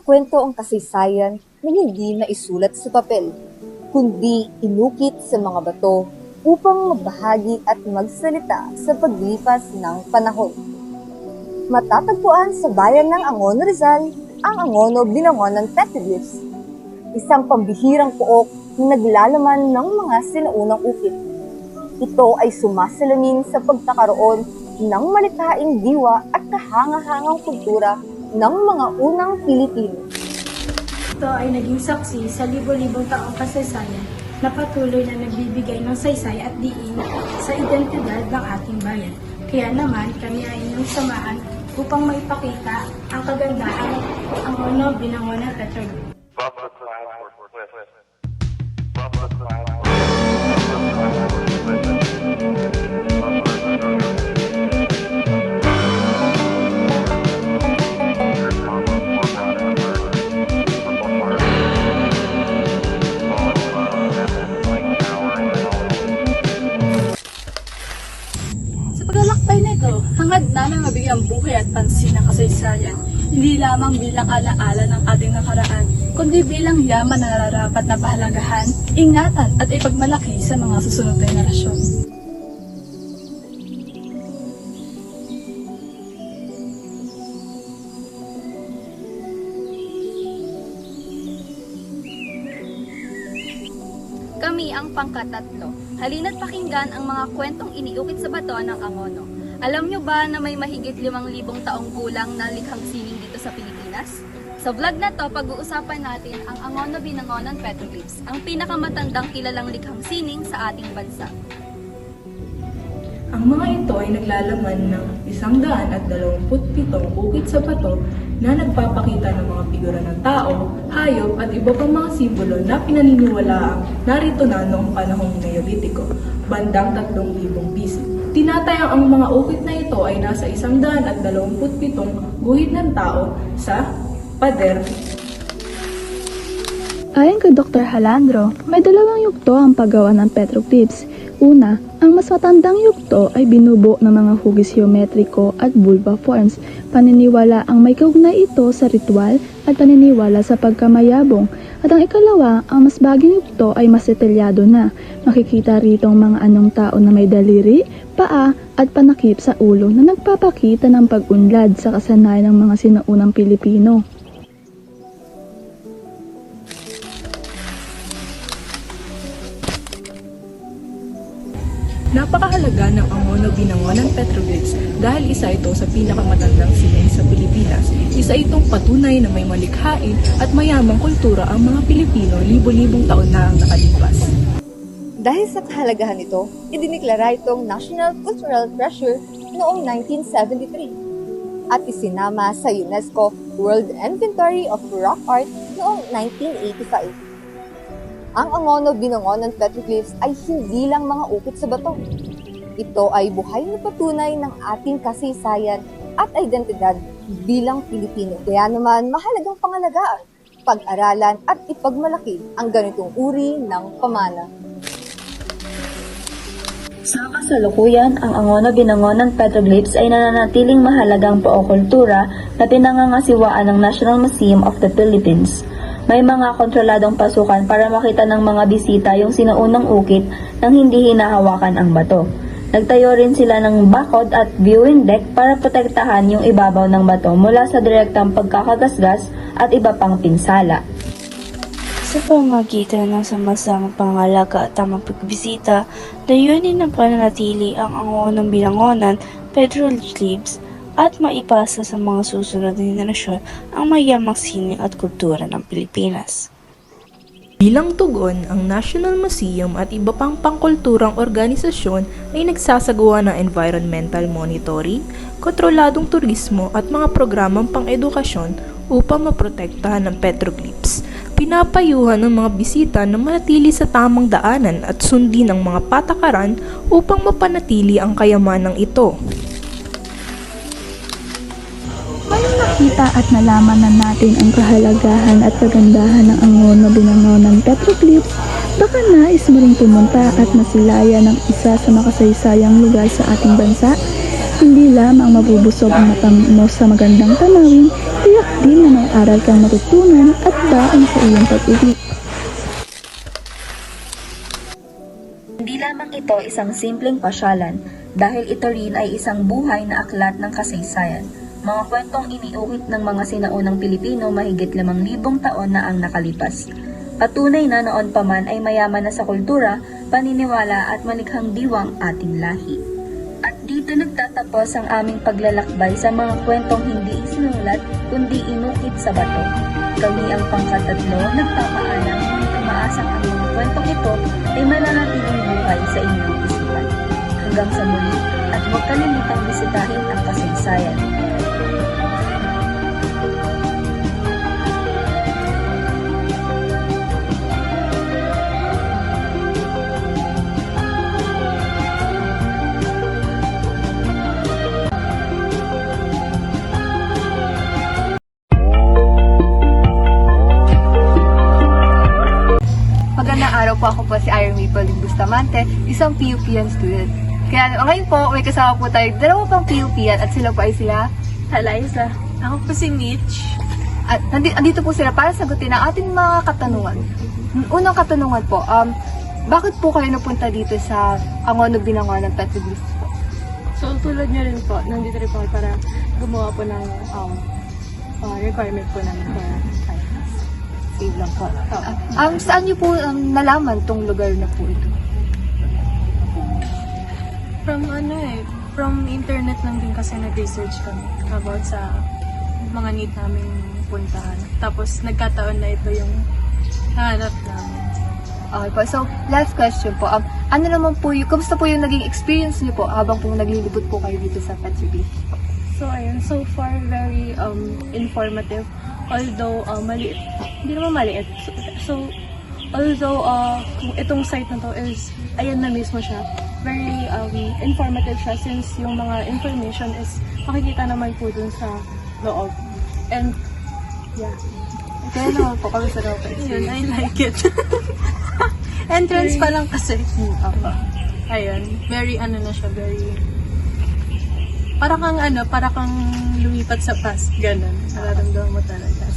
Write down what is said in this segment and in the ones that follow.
kwento ang kasaysayan na hindi naisulat sa papel, kundi inukit sa mga bato upang magbahagi at magsalita sa paglipas ng panahon. Matatagpuan sa bayan ng Angono, Rizal, ang Angono Binangonan Petroglyphs, isang pambihirang pook na naglalaman ng mga sinaunang ukit. Ito ay sumasalamin sa pagkakaroon ng malikhaing diwa at kahanga-hangang kultura ng mga unang Pilipino. Ito ay naging saksi sa libo-libong taong kasaysayan na patuloy na nagbibigay ng saysay at diin sa identidad ng ating bayan. Kaya naman kami ay inyong samahan upang maipakita ang kagandahan ng Angono Binangonan Petroglyphs. Sa paglalakbay na ito, hangad namin mabigyang buhay at pansin ng kasaysayan, hindi lamang bilang alaala ng ating nakaraan, kundi bilang yaman na nararapat na pahalagahan, ingatan at ipagmalaki sa mga susunod na henerasyon. Kami ang pangkatatlo. Halina't pakinggan ang mga kwentong iniukit sa bato ng Angono. Alam nyo ba na may mahigit 5,000 taong gulang na likhang sining dito sa Pilipinas? Sa vlog na to, pag-uusapan natin ang Angono Binangonan Petroglyphs, ang pinakamatandang kilalang likhang sining sa ating bansa. Ang mga ito ay naglalaman ng 127 ukit sa bato na nagpapakita ng mga figura ng tao, hayop at iba pang mga simbolo na pinaniniwalaang narito na noong panahong Neolitiko, bandang 3,000 BC. Tinatayang ang mga ukit na ito ay nasa 127 guhit ng tao sa pader. Ayon kay Dr. Halandro, may dalawang yugto ang paggawa ng petroglyphs. Una, ang mas matandang yugto ay binubuo ng mga hugis geometriko at vulva forms. Paniniwala ang may kaugnay ito sa ritual at paniniwala sa pagkamayabong. At ang ikalawa, ang mas baging yugto ay mas detalyado na. Makikita rito ang mga anong tao na may daliri, paa at panakip sa ulo na nagpapakita ng pag-unlad sa kasanayan ng mga sinaunang Pilipino. Napakahalaga ng Angono Binangonan Petroglyphs dahil isa ito sa pinakamatandang sining sa Pilipinas. Isa itong patunay na may malikhain at mayamang kultura ang mga Pilipino libo-libong taon na ang nakalipas. Dahil sa kahalagahan nito, idiniklara itong National Cultural Treasure noong 1973 at isinama sa UNESCO World Inventory of Rock Art noong 1985. Ang Angono Binangonan Petroglyphs ay hindi lang mga ukit sa bato. Ito ay buhay na patunay ng ating kasaysayan at identidad bilang Pilipino. Kaya naman mahalagang pangalagaan, pag-aralan at ipagmalaki ang ganitong uri ng pamana. Sa kasalukuyan, ang Angono Binangonan Petroglyphs ay nananatiling mahalagang pookultura na pinangangasiwaan ng National Museum of the Philippines. May mga kontroladong pasukan para makita ng mga bisita yung sinaunang ukit nang hindi hinahawakan ang bato. Nagtayo rin sila ng bakod at viewing deck para protektahan yung ibabaw ng bato mula sa direktang pagkakagasgas at iba pang pinsala. Sa pamamagitan ng sama-samang pangalaga at tamang pagbisita, layunin ng pananatili ang Angono Binangonan Petroglyphs at maipasa sa mga susunod na henerasyon ang mayamang sining at kultura ng Pilipinas. Bilang tugon, ang National Museum at iba pang pangkulturang organisasyon ay nagsasagawa ng environmental monitoring, kontroladong turismo at mga programang pang-edukasyon upang maprotektahan ang petroglyphs. Pinapayuhan ng mga bisita na manatili sa tamang daanan at sundin ang mga patakaran upang mapanatili ang kayamanang ito. Ngayong nakita at nalaman na natin ang kahalagahan at kagandahan ng Angono Binangonan Petroglyphs, baka nais mo ring pumunta at masilaya ng isa sa makasaysayang lugar sa ating bansa? Hindi lamang mabubusog ang mata mo sa magandang tanawin, tiyak din na may aral kang matutunan at daan sa iyong pag-ibig. Hindi lamang ito isang simpleng pasyalan dahil ito rin ay isang buhay na aklat ng kasaysayan. Mga kwentong iniukit ng mga sinaunang Pilipino mahigit 5,000 taon na ang nakalipas. Patunay na noon pa man ay mayaman na sa kultura, paniniwala at malikhang diwang ating lahi. At dito nagtatapos ang aming paglalakbay sa mga kwentong hindi isinulat kundi inukit sa bato. Kami ang pangkatatlo nagpapaalam ngunit umaasang ang mga kwentong ito ay mananatiling buhay sa inyong isipan. Hanggang sa muli at huwag kalimutang bisitahin ang kasaysayan. Magandang araw po, ako po si Iron Maple Bustamante, isang PUPian student. Kaya ngayon po, may kasama po tayo dalawa pang PUPian at sila po ay sila Eliza. Ako po si Mitch. at andito po sila para sagutin ang ating mga katanungan. Unang katanungan po, bakit po kayo napunta dito sa Angono Binangonan Petroglyphs po? So tulad niyo rin po, nandito rin po ako para gumawa po ng requirement po namin for science. Save lang po. Saan niyo po nalaman tong lugar na po ito? From internet lang din kasi nag-research kami about sa mga need namin puntahan. Tapos nagkataon na ito yung hanap namin. Okay po. So, last question po. Ano naman po yung, kumusta po yung naging experience niyo po habang po naglilibot po kayo dito sa Petroglyphs? So ayun, so far very informative. Although maliit, hindi naman maliit. So although kung itong site na to is, ayan na mismo siya, very informative siya since yung mga information is makikita naman po dun sa loob. And yeah. Kaya naman po, kamusta naman po? Yun, I like it. Entrance pa lang kasi. Ayun, very na siya, very para kang lumipat sa past, ganun. Nararamdaman mo talaga.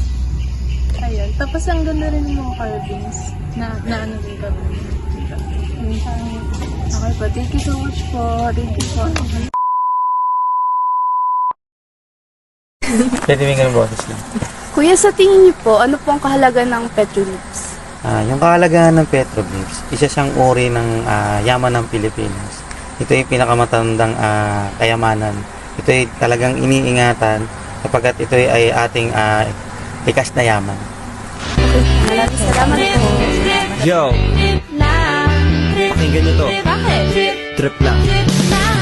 Ayun, tapos ang ganda rin yung mga carvings na ano rin kami. Okay po, thank you so much po. Thank you po. Pwede may ganun boses lang. Kuya, sa tingin niyo po, ano po ang kahalagan ng petroglyphs? Yung kahalagahan ng petroglyphs, isa siyang uri ng yaman ng Pilipinas. Ito ay pinakamatandang kayamanan. Ito ay talagang iniingatan sapagkat ito ay ating likas na yaman. Maraming salamat po. Yo! Pakinggan nyo to. Bakit? Trip lang.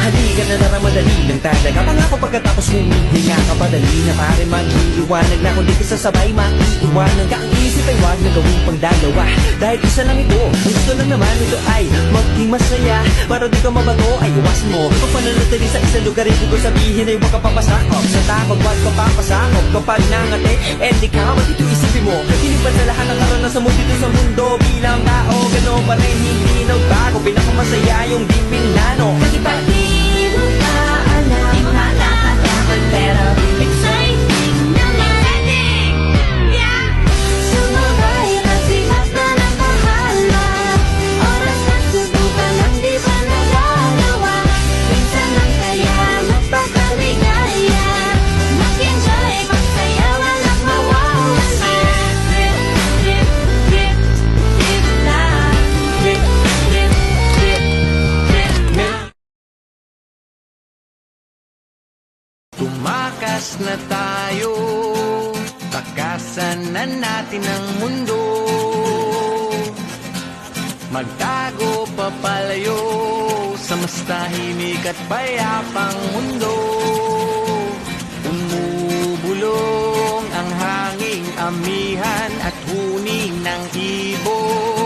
Halika na naramadali ng talaga. Pangako pagkatapos humihinga ka padali na pare mag-iiwanag na kung di ka sasabay maiiwanag ka. Ang isip ay wag na gawing pangdalawa. Dahil isa lang ito, ang gusto lang naman ito ay maging masaya. Para di ka mabato ay iwasan mo. Kung pananatili sa isang lugar, hindi ko sabihin ay huwag ka papasakop. Sa takot, wag ka papasakop. Kapag nangate, di ka, wag ito isipin mo. Hindi pa sa lahat ng karanasan mo dito sa mundo. Bilang tao, gano'n pa rin hindi nagbago. Pinakamasaya yung di pinano. Kasi pa Di mo pa alam, nakakatakan pero exciting na exciting! Yeah! Sumabay nagsimas na ng bahala. Oras na subukan ang di pa nagagawa. Minsan lang kaya magpakaligaya. Mag-enjoy, magsaya, walang mawawala. Trip, trip, trip, trip lang. Trip, trip, trip, trip lang. Tumakas na tayo, takasan na natin ang mundo. Magtago papalayo sa mas tahimik at payapang mundo. Umubulong ang hanging amihan at huni ng ibon.